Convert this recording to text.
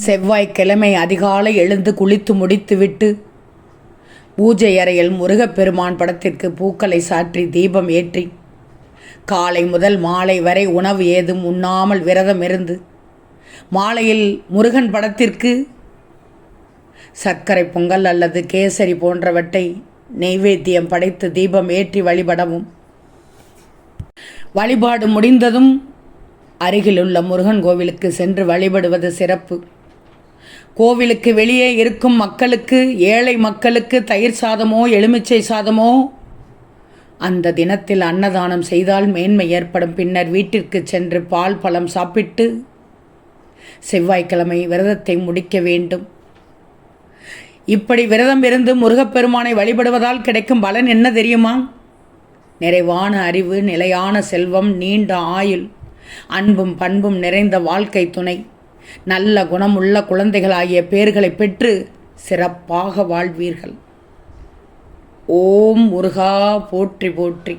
செவ்வாய்க்கிழமை அதிகாலை எழுந்து குளித்து முடித்துவிட்டு பூஜை அறையில் முருகப்பெருமான் படத்திற்கு பூக்களை சாற்றி தீபம் ஏற்றி காலை முதல் மாலை வரை உணவு ஏதும் உண்ணாமல் விரதம் இருந்து மாலையில் முருகன் படத்திற்கு சர்க்கரை பொங்கல் அல்லது கேசரி போன்றவற்றை நெய்வேத்தியம் படைத்து தீபம் ஏற்றி வழிபடவும், வழிபாடு முடிந்ததும் அருகிலுள்ள முருகன் கோவிலுக்கு சென்று வழிபடுவது சிறப்பு. கோவிலுக்கு வெளியே இருக்கும் மக்களுக்கு, ஏழை மக்களுக்கு தயிர் சாதமோ எலுமிச்சை சாதமோ அந்த தினத்தில் அன்னதானம் செய்தால் மேன்மை ஏற்படும். பின்னர் வீட்டிற்கு சென்று பால் பழம் சாப்பிட்டு செவ்வாய்க்கிழமை விரதத்தை முடிக்க வேண்டும். இப்படி விரதம் இருந்து முருகப்பெருமானை வழிபடுவதால் கிடைக்கும் பலன் என்ன தெரியுமா? நிறைவான அறிவு, நிலையான செல்வம், நீண்ட ஆயுள், அன்பும் பண்பும் நிறைந்த வாழ்க்கை துணை, நல்ல குணமுள்ள குழந்தைகள் ஆகிய பெயர்களை பெற்று சிறப்பாக வாழ்வீர்கள். ஓம் முருகா போற்றி போற்றி.